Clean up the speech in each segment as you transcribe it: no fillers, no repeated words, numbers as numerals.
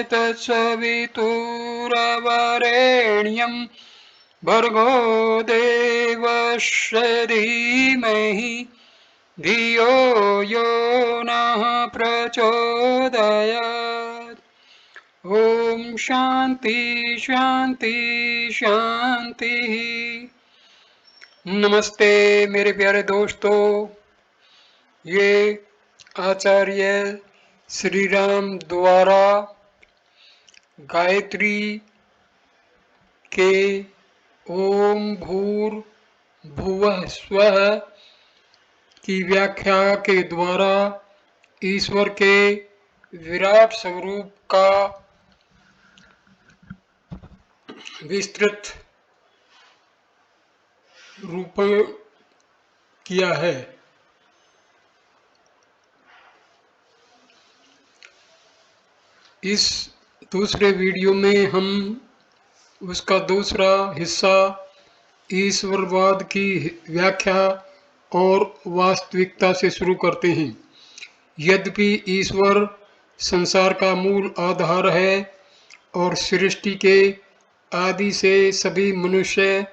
तत्सवितुर्वरेण्यं भर्गो देवस्य धीमहि धियो यो नः प्रचोदयात्। ओम शांति शांति शांति। नमस्ते मेरे प्यारे दोस्तों, ये आचार्य श्री राम द्वारा गायत्री के ओम भूर्भुवः स्वः की व्याख्या के द्वारा ईश्वर के विराट स्वरूप का विस्तृत रूप किया है। इस दूसरे वीडियो में हम उसका दूसरा हिस्सा ईश्वरवाद की व्याख्या और वास्तविकता से शुरू करते हैं। यद्यपि ईश्वर संसार का मूल आधार है और सृष्टि के आदि से सभी मनुष्य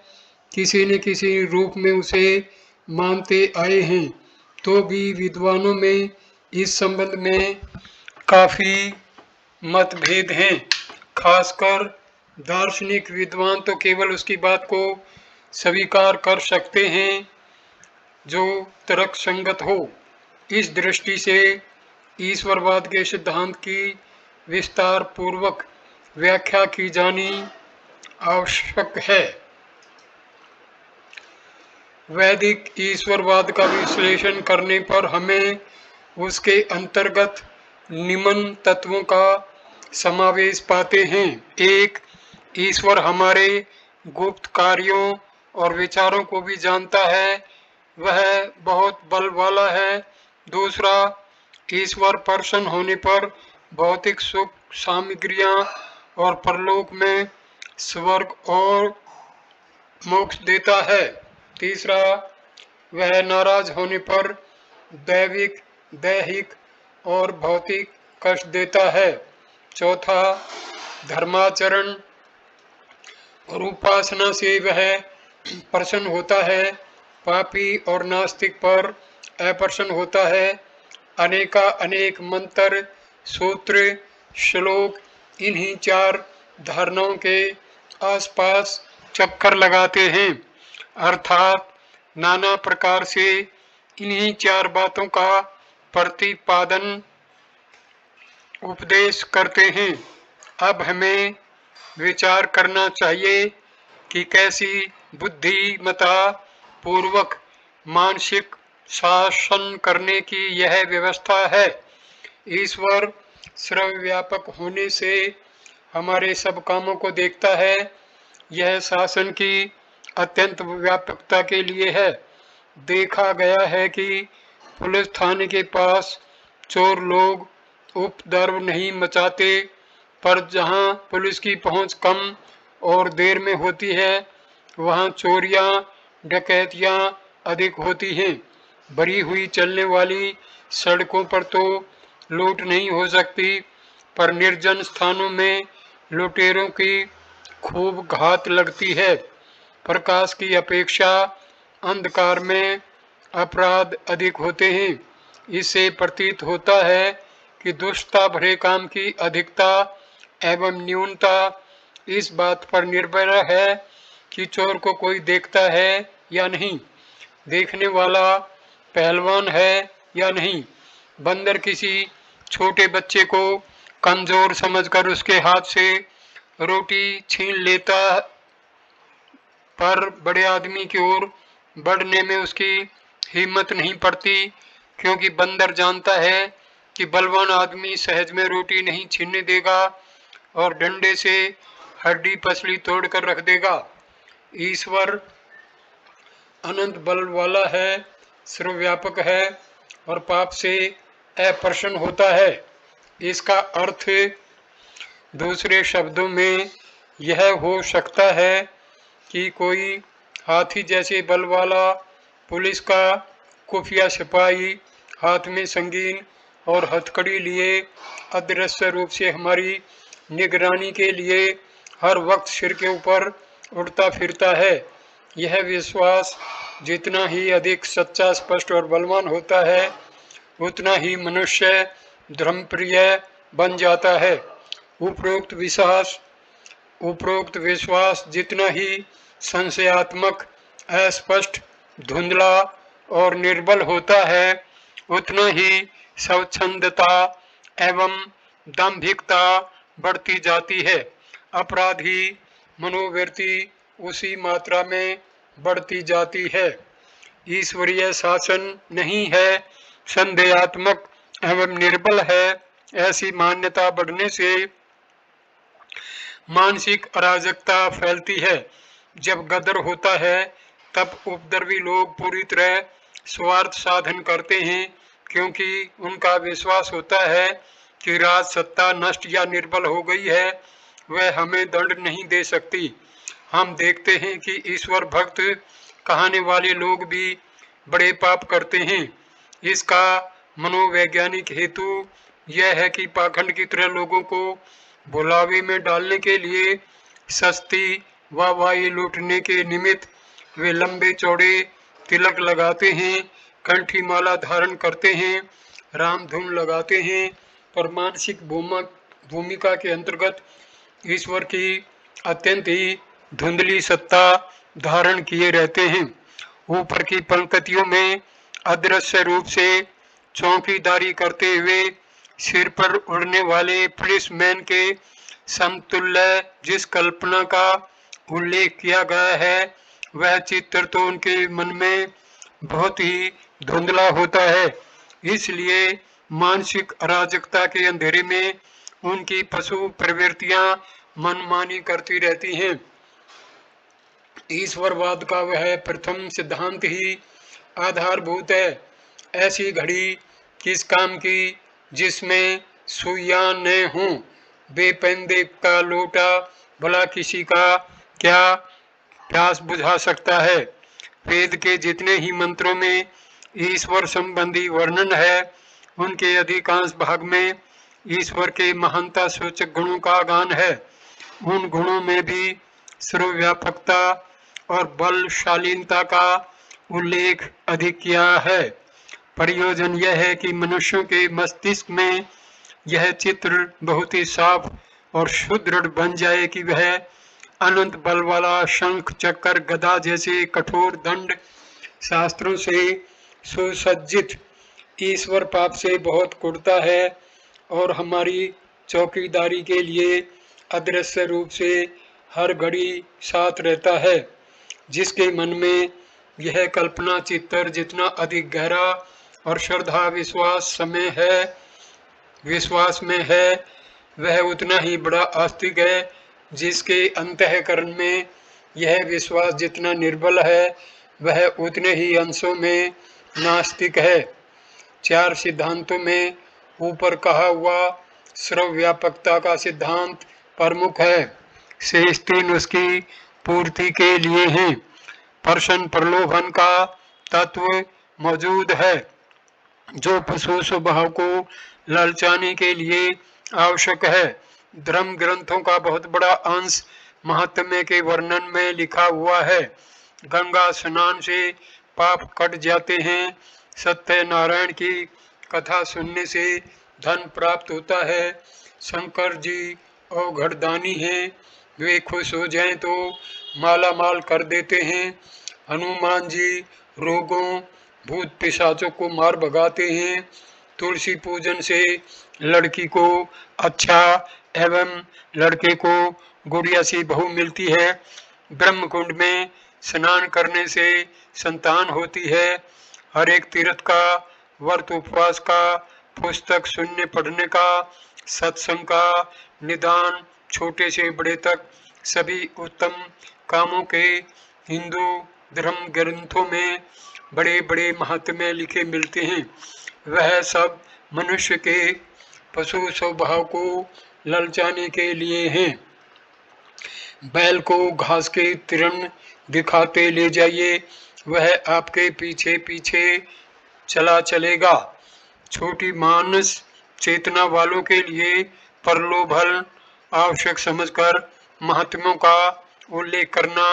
किसी न किसी रूप में उसे मानते आए हैं, तो भी विद्वानों में इस संबंध में काफ़ी मतभेद हैं। खासकर दार्शनिक विद्वान तो केवल उसकी बात को स्वीकार कर सकते हैं जो तर्कसंगत हो। इस दृष्टि से ईश्वरवाद के सिद्धांत की विस्तार पूर्वक व्याख्या की जानी आवश्यक है। वैदिक ईश्वरवाद का विश्लेषण करने पर हमें उसके अंतर्गत निम्न तत्वों का समावेश पाते हैं। एक, ईश्वर हमारे गुप्त कार्यों और विचारों को भी जानता है, वह बहुत बल वाला है। दूसरा, ईश्वर प्रसन्न होने पर भौतिक सुख सामग्रियां और परलोक में स्वर्ग और मोक्ष देता है। तीसरा, वह नाराज होने पर दैविक, दैहिक और भौतिक कष्ट देता है। चौथा, धर्माचरण और उपासना से वह प्रसन्न होता है, पापी और नास्तिक पर अप्रसन्न होता है। अनेका अनेक मंत्र, सूत्र, श्लोक इन्हीं चार धारणाओं के आसपास चक्कर लगाते हैं, अर्थात नाना प्रकार से इन्हीं चार बातों का प्रतिपादन उपदेश करते हैं। अब हमें विचार करना चाहिए कि कैसी बुद्धिमता पूर्वक मानसिक शासन करने की यह व्यवस्था है। ईश्वर सर्वव्यापक होने से हमारे सब कामों को देखता है। यह शासन की अत्यंत व्यापकता के लिए है। देखा गया है कि पुलिस थाने के पास चोर लोग उपद्रव नहीं मचाते, पर जहां पुलिस की पहुंच कम और देर में होती है, वहां चोरियां, डकैतियां अधिक होती हैं। भरी हुई चलने वाली सड़कों पर तो लूट नहीं हो सकती, पर निर्जन स्थानों में लुटेरों की खूब घात लगती है। प्रकाश की अपेक्षा अंधकार में अपराध अधिक होते हैं। इससे प्रतीत होता है कि दुष्टता भरे काम की अधिकता एवं न्यूनता इस बात पर निर्भर है कि चोर को कोई देखता है या नहीं, देखने वाला पहलवान है या नहीं। बंदर किसी छोटे बच्चे को कमजोर समझकर उसके हाथ से रोटी छीन लेता, पर बड़े आदमी की ओर बढ़ने में उसकी हिम्मत नहीं पड़ती, क्योंकि बंदर जानता है कि बलवान आदमी सहज में रोटी नहीं छीनने देगा और डंडे से हड्डी पसली तोड़कर रख देगा। ईश्वर अनंत बल वाला है, सर्वव्यापक है और पाप से अप्रसन्न होता है। इसका अर्थ दूसरे शब्दों में यह हो सकता है कि कोई हाथी जैसे बल वाला पुलिस का खुफिया सिपाही हाथ में संगीन और हथकड़ी लिए अदृश्य रूप से हमारी निगरानी के लिए हर वक्त सिर के ऊपर उड़ता फिरता है। यह विश्वास जितना ही अधिक सच्चा, स्पष्ट और बलवान होता है, उतना ही मनुष्य धर्मप्रिय बन जाता है। उपरोक्त विश्वास जितना ही संशयात्मक, अस्पष्ट, धुंधला और निर्बल होता है, उतना ही स्वच्छंदता एवं दाम्भिकता बढ़ती जाती है। अपराधी मनोवृत्ति उसी मात्रा में बढ़ती जाती है। ईश्वरीय शासन नहीं है, संदेहात्मक एवं निर्बल है। ऐसी मान्यता बढ़ने से मानसिक अराजकता फैलती है। जब गदर होता है तब उपद्रवी लोग पूरी तरह स्वार्थ साधन करते हैं, क्योंकि उनका विश्वास होता है कि राज सत्ता नष्ट या निर्बल हो गई है, वह हमें दंड नहीं दे सकती। हम देखते हैं कि ईश्वर भक्त कहने वाले लोग भी बड़े पाप करते हैं। इसका मनोवैज्ञानिक हेतु यह है कि पाखंड की तरह लोगों को भुलावे में डालने के लिए सस्ती वाहवाही लूटने के निमित्त वे लंबे चौड़े तिलक लगाते हैं, कंठी माला धारण करते हैं, राम धुन लगाते हैं, पर मानसिक भूमिका के अंतर्गत ईश्वर की अत्यंत ही धुंधली सत्ता धारण किए रहते हैं। ऊपर की पंक्तियों में अदृश्य रूप से चौकीदारी करते हुए सिर पर उड़ने वाले पुलिसमैन के समतुल्य जिस कल्पना का उल्लेख किया गया है, वह चित्र तो उनके मन में बहुत ही धुंधला होता है। इसलिए मानसिक अराजकता के अंधेरे में उनकी पशु प्रवृत्तियां मनमानी करती रहती हैं। ईश्वरवाद का वह प्रथम सिद्धांत ही आधारभूत है। ऐसी घड़ी किस काम की जिसमें सुइयां न हों, बेपंदे का लोटा भला किसी का क्या प्यास बुझा सकता है। वेद के जितने ही मंत्रों में ईश्वर संबंधी वर्णन है, उनके अधिकांश भाग में ईश्वर के महानता सूचक गुणों का गान है। उन गुणों में भी सर्वव्यापकता और बलशालीनता का उल्लेख अधिक किया है। प्रयोजन यह है कि मनुष्यों के मस्तिष्क में यह चित्र बहुत ही साफ और सुदृढ़ बन जाए कि वह अनंत बल वाला शंख, चक्र, गदा जैसे कठोर दंड शास्त्रों से सुसज्जित ईश्वर पाप से बहुत कुड़ता है और हमारी चौकीदारी के लिए अदृश्य रूप से हर घड़ी साथ रहता है। जिसके मन में यह कल्पना चित्र जितना अधिक गहरा और श्रद्धा विश्वास में है, वह उतना ही बड़ा आस्तिक है। जिसके अंतःकरण में यह विश्वास जितना निर्बल है, वह उतने ही अंशों में नास्तिक है। चार सिद्धांतों में ऊपर कहा हुआ सर्वव्यापकता का सिद्धांत प्रमुख है। शेष तीन उसकी पूर्ति के लिए हैं। प्रश्न प्रलोभन का तत्व मौजूद है, जो पशु स्वभाव को ललचाने के लिए आवश्यक है। धर्म ग्रंथों का बहुत बड़ा अंश महात्म्य के वर्णन में लिखा हुआ है। गंगा स्नान से पाप कट जाते हैं, सत्यनारायण की कथा सुनने से धन प्राप्त होता है, शंकर जी औघड़दानी हैं, वे खुश हो जाएं तो माला माल कर देते हैं, हनुमान जी रोगों भूत पिशाचों को मार भगाते हैं, तुलसी पूजन से लड़की को अच्छा एवं लड़के को गुड़िया सी बहू मिलती है, ब्रह्म कुंड में स्नान करने से संतान होती है, हर एक तीर्थ का, व्रत उपवास का, पुस्तक सुनने पढ़ने का, सत्संग का, निदान छोटे से बड़े तक सभी उत्तम कामों के हिंदू धर्म ग्रंथों में बड़े बड़े महात्म्य लिखे मिलते हैं। वह सब मनुष्य के पशु स्वभाव को ललचाने के लिए हैं। बैल को घास के तृण दिखाते ले जाइए, वह आपके पीछे पीछे चला चलेगा। छोटी मानस चेतना वालों के लिए प्रलोभन आवश्यक समझकर महात्म्यों का उल्लेख करना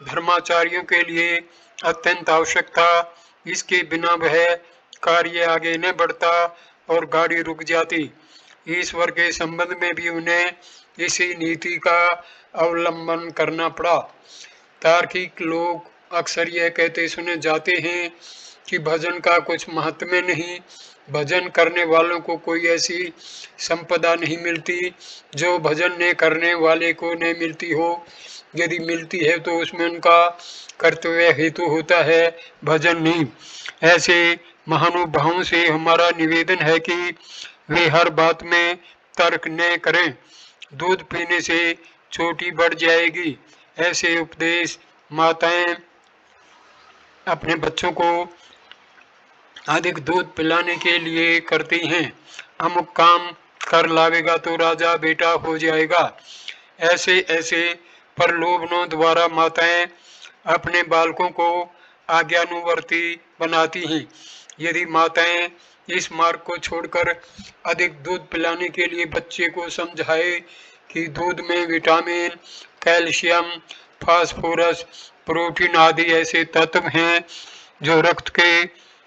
धर्माचार्यों के लिए अत्यंत आवश्यक था। इसके बिना वह कार्य आगे न बढ़ता और गाड़ी रुक जाती। ईश्वर के संबंध में भी उन्हें इसी नीति का अवलंबन करना पड़ा। तार्किक लोग अक्सर यह कहते सुने जाते हैं कि भजन का कुछ महत्व नहीं, भजन करने वालों को कोई ऐसी संपदा नहीं मिलती जो भजन न करने वाले को न मिलती हो। यदि मिलती है तो उसमें उनका कर्तव्य हेतु होता है, भजन नहीं। ऐसे महानुभावों से हमारा निवेदन है कि वे हर बात में तर्क न करें। दूध पीने से चोटी बढ़ जाएगी, ऐसे उपदेश माताएं अपने बच्चों को अधिक दूध पिलाने के लिए करती हैं। अमुक काम कर लावेगा तो राजा बेटा हो जाएगा। ऐसे ऐसे प्रलोभनों द्वारा माताएं अपने बालकों को आज्ञानुवर्ती बनाती हैं। यदि माताएं इस मार्ग को छोड़कर अधिक दूध पिलाने के लिए बच्चे को समझाए कि दूध में विटामिन, कैल्शियम, फास्फोरस, प्रोटीन आदि ऐसे तत्व हैं जो रक्त के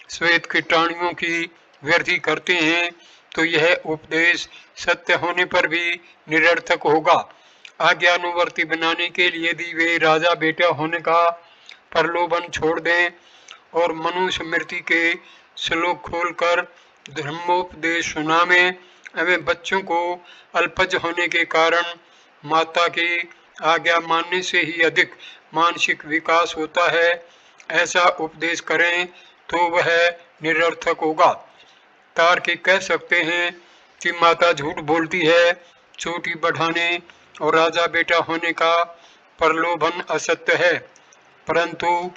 श्वेत कीटाणुओं की वृद्धि करते हैं, तो यह उपदेश सत्य होने पर भी निरर्थक होगा। आज्ञानुवर्ती बनाने के लिए यदि वे राजा बेटा होने का प्रलोभन छोड़ दें और मनुष्य स्मृति के श्लोक खोलकर धर्मोपदेश सुनावें, एवं बच्चों को अल्पज होने के कारण माता की आज्ञा मानने से ही अधिक मानसिक विकास होता है, ऐसा उपदेश करें तो वह निरर्थक होगा। तार्किक कह सकते हैं कि माता झूठ बोलती है, चोटी बढ़ाने और राजा बेटा होने का प्रलोभन असत्य है, परंतु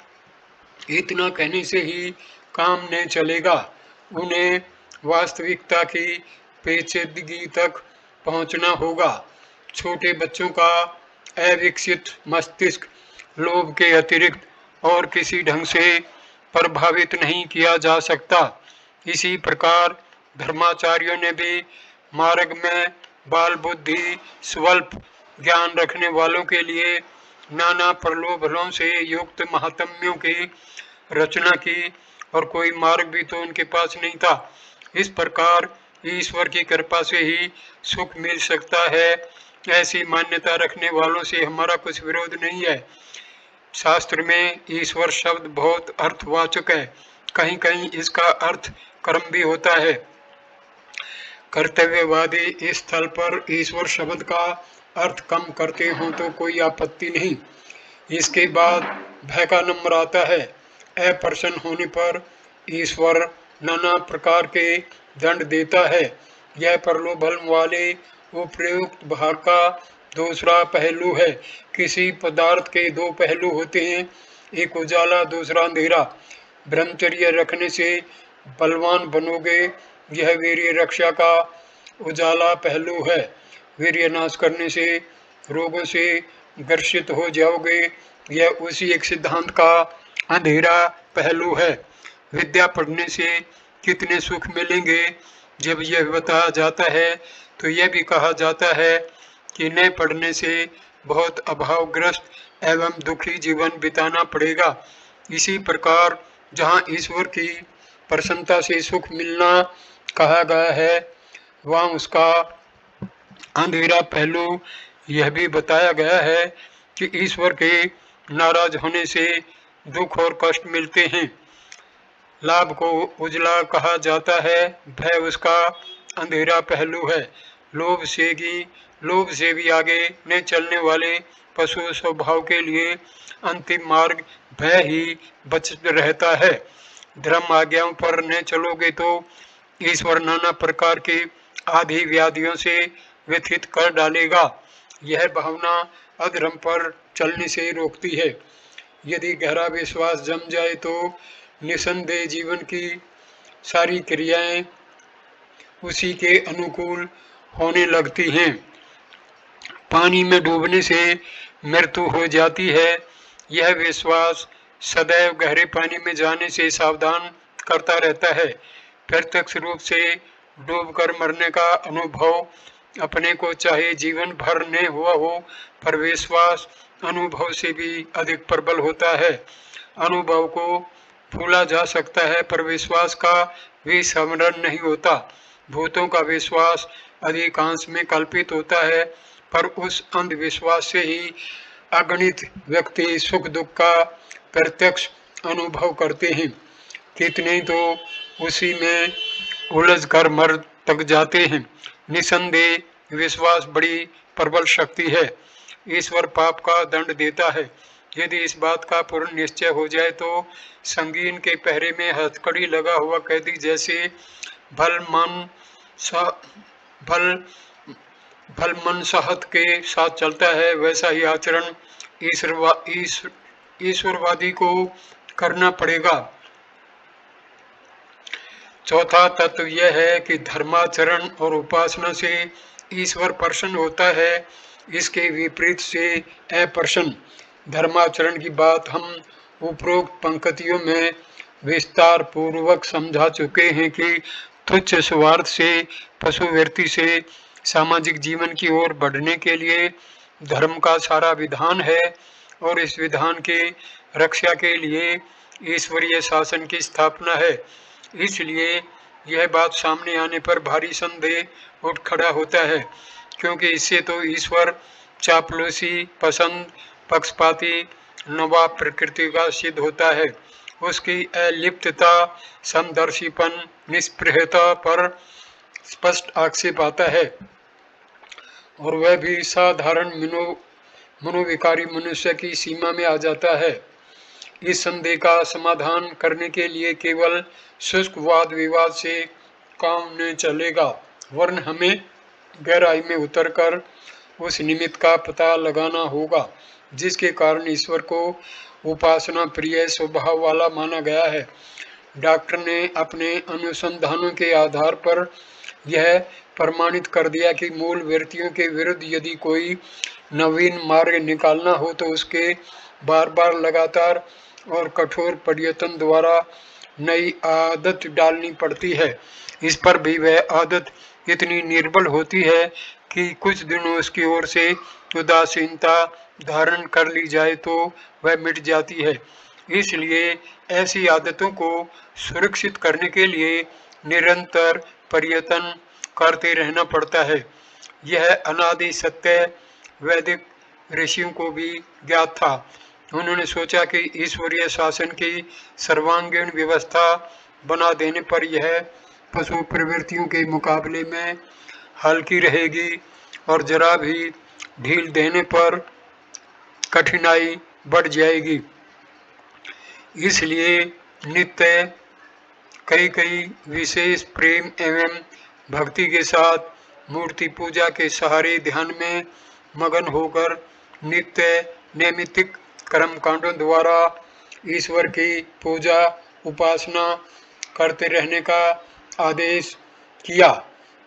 इतना कहने से ही काम नहीं चलेगा। उन्हें वास्तविकता की पेचीदगी तक पहुंचना होगा। छोटे बच्चों का अविकसित मस्तिष्क लोभ के अतिरिक्त और किसी ढंग से प्रभावित नहीं किया जा सकता। इसी प्रकार धर्माचार्यों ने भी मार्ग में बाल बुद्धि स्वल्प ज्ञान रखने वालों के लिए नाना प्रलोभनों से युक्त महात्म्यों की रचना की, और कोई मार्ग भी तो उनके पास नहीं था। इस प्रकार ईश्वर की कृपा से ही सुख मिल सकता है, ऐसी मान्यता रखने वालों से हमारा कुछ विरोध नहीं है। शास्त्र में ईश्वर शब्द बहुत अर्थवाचक है, कहीं कहीं इसका अर्थ कर्म भी होता है। कर्तव्यवादी स्थल पर ईश्वर शब्द का अर्थ कम करते हों तो कोई आपत्ति नहीं। इसके बाद भय का नंबर आता है। अप्रसन्न होने पर ईश्वर नाना प्रकार के दंड देता है। यह प्रलोभन वाले उपयुक्त भाग का दूसरा पहलू है। किसी पदार्थ के दो पहलू होते हैं, एक उजाला दूसरा अंधेरा। ब्रह्मचर्य रखने से बलवान बनोगे, यह वीर्य रक्षा का उजाला पहलू है। वीर्य नाश करने से रोगों से ग्रसित हो जाओगे, यह उसी एक सिद्धांत का अंधेरा पहलू है। विद्या पढ़ने से कितने सुख मिलेंगे जब यह बताया जाता है, तो यह भी कहा जाता है कि न पढ़ने से बहुत अभावग्रस्त एवं दुखी जीवन बिताना पड़ेगा। इसी प्रकार जहाँ ईश्वर की प्रसन्नता से सुख मिलना कहा गया है, वहाँ उसका अंधेरा पहलू यह भी बताया गया है कि ईश्वर के नाराज होने से दुख और कष्ट मिलते हैं। लाभ को उजला कहा जाता है, भय उसका अंधेरा पहलू है। लोभ से भी आगे न चलने वाले पशु स्वभाव के लिए अंतिम मार्ग भय ही बचत रहता है। धर्म आज्ञाओं पर न चलोगे तो ईश्वर नाना प्रकार के आदि व्याधियों से व्यथित कर डालेगा। यह भावना अधर्म पर चलने से रोकती है। यदि गहरा विश्वास जम जाए तो निसंदेह जीवन की सारी क्रियाएं उसी के अनुकूल होने लगती हैं। पानी में डूबने से मृत्यु हो जाती है, यह विश्वास सदैव गहरे पानी में जाने से सावधान करता रहता है। प्रत्यक्ष रूप से डूबकर मरने का अनुभव अपने को चाहे जीवन भर न हुआ हो, पर विश्वास अनुभव से भी अधिक प्रबल होता है। अनुभव को भूला जा सकता है, पर विश्वास का विस्मरण नहीं होता। भूतों का विश्वास अधिकांश में कल्पित होता है, पर उस अंधविश्वास से ही अगणित व्यक्ति सुख दुख का प्रत्यक्ष अनुभव करते हैं। कितने तो उसी में उलझ कर मर तक जाते हैं। निसंदेह विश्वास बड़ी प्रबल शक्ति है। ईश्वर पाप का दंड देता है। यदि इस बात का पूर्ण निश्चय हो जाए तो संगीन के पहरे में हथकड़ी लगा हुआ कैदी जैसे भल मन साहत के साथ चलता है, वैसा ही आचरण ईश्वरवादी को करना पड़ेगा। चौथा तत्व यह है कि धर्माचरण और उपासना से ईश्वर प्रसन्न होता है, इसके विपरीत से अप्रसन्न। धर्माचरण की बात हम उपरोक्त पंक्तियों में विस्तार पूर्वक समझा चुके हैं कि तुच्छ स्वार्थ से, पशुवृत्ति से सामाजिक जीवन की ओर बढ़ने के लिए धर्म का सारा विधान है, और इस विधान के रक्षा के लिए ईश्वरीय शासन की स्थापना है। इसलिए यह बात सामने आने पर भारी संदेह उठ खड़ा होता है, क्योंकि इससे तो ईश्वर चापलूसी, पसंद, पक्षपाती, नवाब प्रकृति का सिद्ध होता है। उसकी अलिप्तता, समदर्शीपन, निष्पृहता पर स्पष्ट आक्षेप आता है, और वह भी साधारण मनोविकारी मनुष्य की सीमा में आ जाता है। इस संदेह का समाधान करने के लिए केवल शुष्क वाद विवाद से काम न चलेगा, वरन हमें गहराई में उतरकर उस निमित्त का पता लगाना होगा जिसके कारण ईश्वर को उपासना प्रिय स्वभाव वाला माना गया है। डॉक्टर ने अपने अनुसंधानों के आधार पर यह प्रमाणित कर दिया कि मूल वृत्तियों के विरुद्ध यदि कोई नवीन मार्ग निकालना हो तो उसके बार बार लगातार और कठोर प्रयत्न द्वारा नई आदत डालनी पड़ती है। इस पर भी वह आदत इतनी निर्बल होती है कि कुछ दिनों उसकी ओर से उदासीनता धारण कर ली जाए तो वह मिट जाती है। इसलिए ऐसी आदतों को सुरक्षित करने के लिए निरंतर प्रयत्न करते रहना पड़ता है। यह अनादि सत्य वैदिक ऋषियों को भी ज्ञात था। उन्होंने सोचा कि ईश्वरीय शासन की सर्वांगीण व्यवस्था बना देने पर यह पशु प्रवृत्तियों के मुकाबले में हल्की रहेगी, और जरा भी ढील देने पर कठिनाई बढ़ जाएगी। इसलिए नित्य कई विशेष प्रेम एवं भक्ति के साथ मूर्ति पूजा के सहारे ध्यान में मगन होकर नित्य नैमित्तिक कर्म कांडों द्वारा ईश्वर की पूजा उपासना करते रहने का आदेश किया।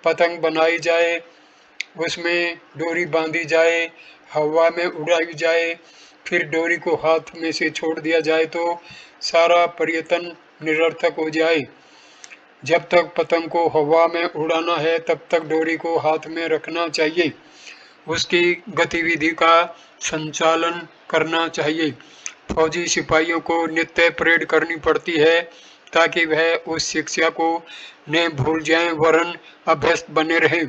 पतंग बनाई जाए, उसमें डोरी बांधी जाए, हवा में उड़ाई जाए, फिर डोरी को हाथ में से छोड़ दिया जाए तो सारा प्रयत्न निरर्थक हो जाए। जब तक पतंग को हवा में उड़ाना है तब तक डोरी को हाथ में रखना चाहिए, उसकी गतिविधि का संचालन करना चाहिए। फौजी सिपाहियों को नित्य परेड करनी पड़ती है ताकि वह उस शिक्षा को न भूल जाएं, वरन अभ्यस्त बने रहें।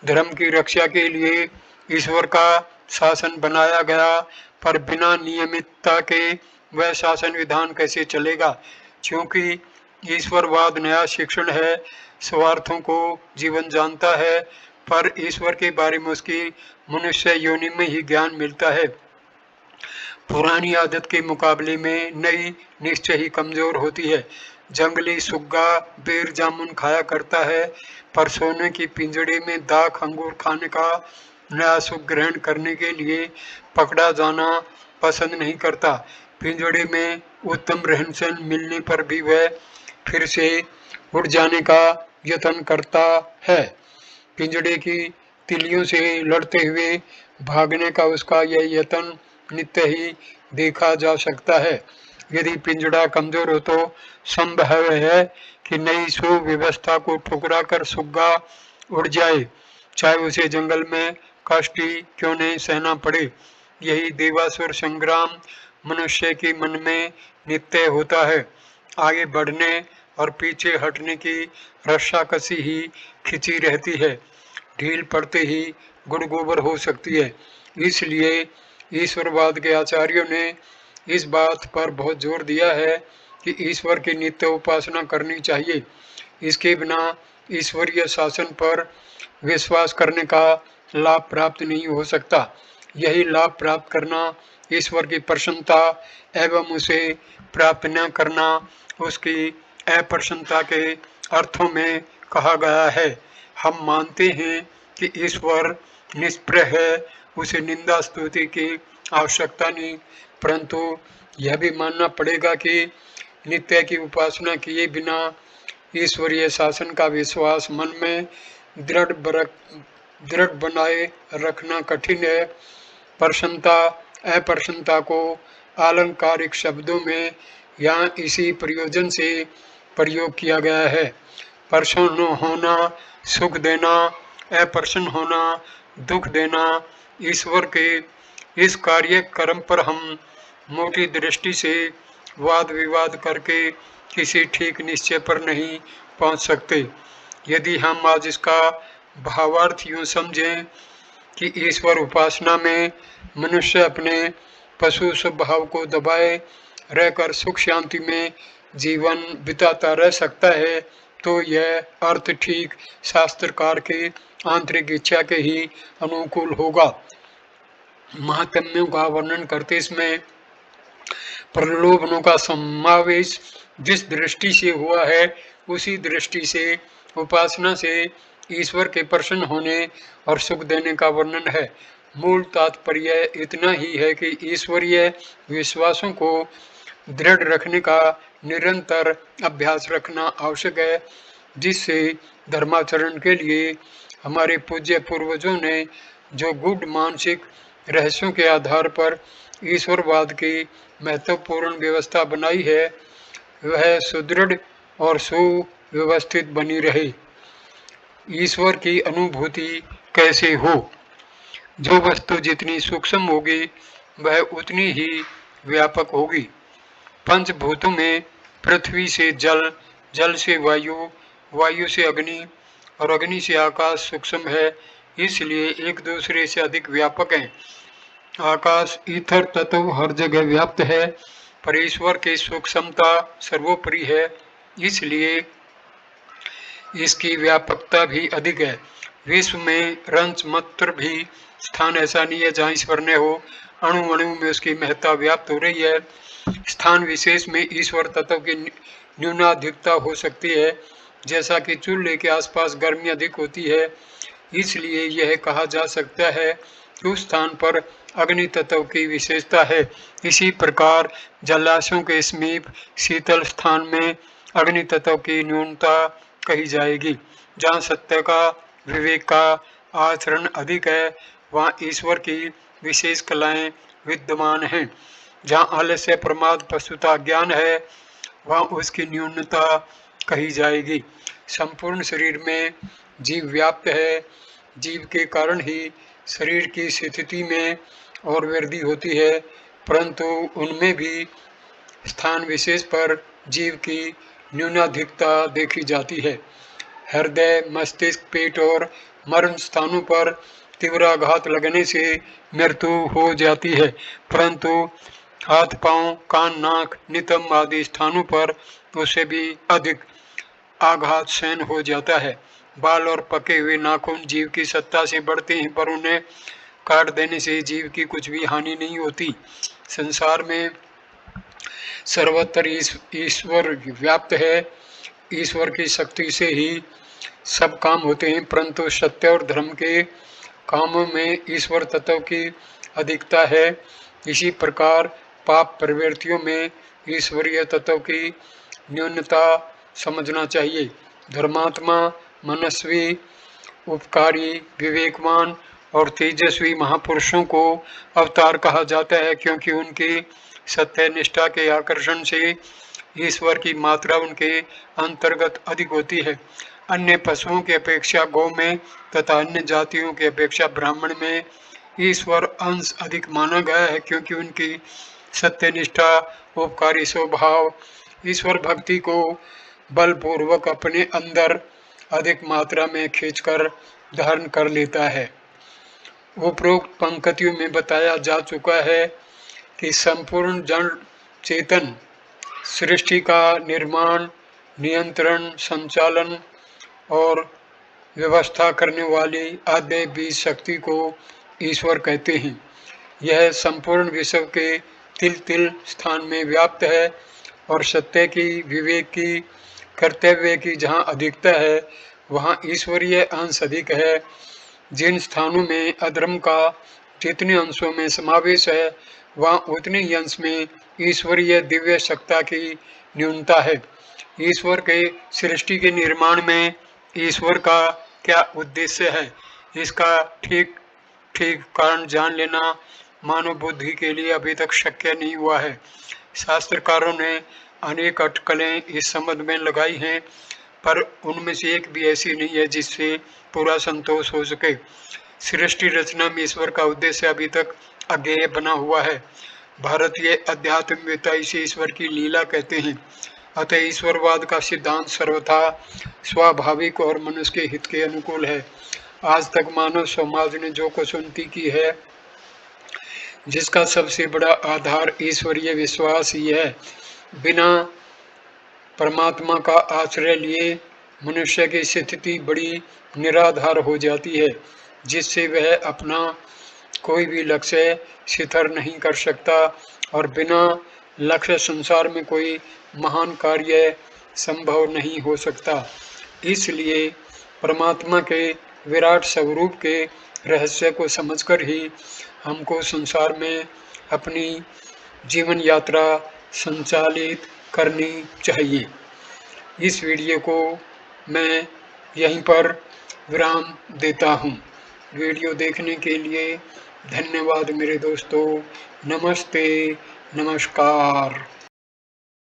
धर्म की रक्षा के लिए ईश्वर का शासन बनाया गया, पर बिना नियमितता के वह शासन विधान कैसे चलेगा? क्योंकि ईश्वरवाद नया शिक्षण है, स्वार्थों को जीवन जानता है, पर ईश्वर के बारे में उसकी मनुष्य योनि में ही ज्ञान मिलता है। पुरानी आदत के मुकाबले में नई निश्चय ही कमजोर होती है। जंगली सुग्गा बेर जामुन खाया करता है, पर सोने की पिंजड़े में दाख अंगूर खाने का नया सुख ग्रहण करने के लिए पकड़ा जाना पसंद नहीं करता। पिंजड़े में उत्तम रहन सहन मिलने पर भी वह फिर से उड़ जाने का यत्न करता है। पिंजड़े की तिलियों से लड़ते हुए भागने का उसका यह यत्न नित्य ही देखा जा सकता है। यदि पिंजड़ा कमजोर हो तो संभव है कि नई सुव्यवस्था को ठुकरा कर सुग्गा उड़ जाए। चाहे उसे जंगल में कष्ट ही क्यों नहीं सहना पड़े। यही देवासुर संग्राम मनुष्य के मन में नित्य होता है। आगे बढ़ने और पीछे हटने की रस्साकसी ही खिंची रहती है। ढील पड़ते ही गुड़ गोबर हो सकती है। इसलिए ईश्वरवाद के आचार्यों ने इस बात पर बहुत जोर दिया है कि ईश्वर की नित्य उपासना करनी चाहिए। इसके बिना ईश्वरीय शासन पर विश्वास करने का लाभ प्राप्त नहीं हो सकता। यही लाभ प्राप्त करना ईश्वर की प्रसन्नता एवं उसे प्राप्त न करना उसकी अप्रसन्नता के अर्थों में कहा गया है। हम मानते हैं कि ईश्वर निष्प्रह है, उसे निंदा स्तुति की आवश्यकता नहीं, परंतु यह भी मानना पड़ेगा कि नित्य की उपासना किए बिना ईश्वरीय शासन का विश्वास मन में दृढ़ बनाए रखना कठिन है। प्रसन्नता अप्रसन्नता को आलंकारिक शब्दों में यहाँ इसी प्रयोजन से प्रयोग किया गया है। प्रसन्न होना सुख देना, अप्रसन्न होना दुख देना। ईश्वर के इस कार्यक्रम पर हम मोटी दृष्टि से वाद विवाद करके किसी ठीक निश्चय पर नहीं पहुंच सकते। यदि हम आज इसका भावार्थ यूं समझें कि ईश्वर उपासना में मनुष्य अपने पशु स्वभाव को दबाए रहकर सुख शांति में जीवन बिताता रह सकता है, तो यह अर्थ ठीक शास्त्रकार के आंतरिक इच्छा के ही अनुकूल होगा। महात्म्यों का वर्णन करते इसमें प्रलोभनों का समावेश जिस दृष्टि से हुआ है, उसी दृष्टि से उपासना से ईश्वर के प्रसन्न होने और सुख देने का वर्णन है। मूल तात्पर्य इतना ही है कि ईश्वरीय विश्वासों को दृढ़ रखने का निरंतर अभ्यास रखना आवश्यक है, जिससे धर्माचरण के लिए हमारे पूज्य पूर्वजों ने जो गूढ़ मानसिक रहस्यों के आधार पर ईश्वरवाद की महत्वपूर्ण व्यवस्था बनाई है, वह सुदृढ़ और सुव्यवस्थित बनी रहे। ईश्वर की अनुभूति कैसे हो? जो वस्तु जितनी सूक्ष्म होगी वह उतनी ही व्यापक होगी। पंचभूतों में पृथ्वी से जल, जल से वायु, वायु से अग्नि और अग्नि से आकाश सूक्ष्म है, इसलिए एक दूसरे से अधिक व्यापक हैं। आकाश ईथर तत्व हर जगह व्याप्त है, पर ईश्वर की सूक्ष्मता सर्वोपरि है, इसलिए इसकी व्यापकता भी अधिक है। विश्व में रंच मात्र भी स्थान ऐसा नहीं है जहाँ ईश्वर न हो। अणु अणु में उसकी महत्ता व्याप्त हो रही है। स्थान विशेष में ईश्वर तत्व की न्यूनाधिकता हो सकती है, जैसा कि चूल्हे के आसपास गर्मी अधिक होती है, इसलिए यह कहा जा सकता है कि उस स्थान पर अग्नि तत्व की विशेषता है। इसी प्रकार जलाशयों के समीप शीतल स्थान में अग्नि तत्व की न्यूनता कही जाएगी। जहाँ सत्य का, विवेक का आचरण अधिक है, वहाँ ईश्वर की विशेष कलाएं विद्यमान हैं। जहाँ आलस्य, प्रमाद, पशुता, ज्ञान है, वहाँ उसकी न्यूनता कही जाएगी। संपूर्ण शरीर में जीव व्याप्त है। जीव के कारण ही शरीर की स्थिति में और वृद्धि होती है, परंतु उनमें भी स्थान विशेष पर जीव की न्यूनाधिकता देखी जाती है। हृदय, मस्तिष्क, पेट और मर्म स्थानों पर तीव्र आघात लगने से मृत्यु हो जाती है, परंतु हाथ, पांव, कान, नाक, नितंब आदि स्थानों पर उससे भी अधिक आघात सहन हो जाता है। बाल और पके हुए नाखून जीव की सत्ता से बढ़ते हैं, पर उन्हें काट देने से जीव की कुछ भी हानि नहीं होती। संसार में सर्वत्र ईश्वर व्याप्त है। ईश्वर की शक्ति से ही सब काम होते हैं, परंतु सत्य और धर्म के कामों में ईश्वर तत्व की अधिकता है। इसी प्रकार पाप प्रवृत्तियों में ईश्वरीय तत्व की न्यूनता समझना चाहिए। धर्मात्मा, मनस्वी, उपकारी, विवेकवान और तेजस्वी महापुरुषों को अवतार कहा जाता है, क्योंकि उनकी सत्य निष्ठा के आकर्षण से ईश्वर की मात्रा उनके अंतर्गत अधिक होती है। अन्य पशुओं की अपेक्षा गौ में तथा अन्य जातियों की अपेक्षा ब्राह्मण में ईश्वर अंश अधिक माना गया है, क्योंकि उनकी सत्यनिष्ठा, उपकारी स्वभाव ईश्वर भक्ति को बलपूर्वक अपने अंदर अधिक मात्रा में खींचकर धारण कर लेता है। उपरोक्त पंक्तियों में बताया जा चुका है कि संपूर्ण जड़ चेतन सृष्टि का निर्माण, नियंत्रण, संचालन और व्यवस्था करने वाली आद्य बीज शक्ति को ईश्वर कहते हैं। यह संपूर्ण विश्व के तिल तिल स्थान में व्याप्त है और सत्य की, विवेक की, कर्तव्य की जहाँ अधिकता है वहाँ ईश्वरीय अंश अधिक है। जिन स्थानों में अधर्म का जितने अंशों में समावेश है वहाँ उतने ही अंश में ईश्वरीय दिव्य सत्ता की न्यूनता है। ईश्वर के सृष्टि के निर्माण में ईश्वर का क्या उद्देश्य है, इसका ठीक ठीक कारण जान लेना मानव बुद्धि के लिए अभी तक शक्य नहीं हुआ है। शास्त्रकारों ने अनेक अटकलें इस संबंध में लगाई हैं, पर उनमें से एक भी ऐसी नहीं है जिससे पूरा संतोष हो सके। सृष्टि रचना में ईश्वर का उद्देश्य अभी तक अज्ञेय बना हुआ है। भारतीय अध्यात्मवेत्ता इसे ईश्वर की लीला कहते हैं। अतः ईश्वरवाद का सिद्धांत सर्वथा स्वाभाविक और मनुष्य के हित के अनुकूल है। आज तक मानव समाज ने जो कुछ उन्नति की है, जिसका सबसे बड़ा आधार ईश्वरीय विश्वास ही है। बिना परमात्मा का आश्रय लिए मनुष्य की स्थिति बड़ी निराधार हो जाती है, जिससे वह अपना कोई भी लक्ष्य शिथिल नहीं कर सकता और बिना लक्ष्य संसार में कोई महान कार्य संभव नहीं हो सकता। इसलिए परमात्मा के विराट स्वरूप के रहस्य को समझकर ही हमको संसार में अपनी जीवन यात्रा संचालित करनी चाहिए। इस वीडियो को मैं यहीं पर विराम देता हूँ। वीडियो देखने के लिए धन्यवाद मेरे दोस्तों। नमस्ते, नमस्कार।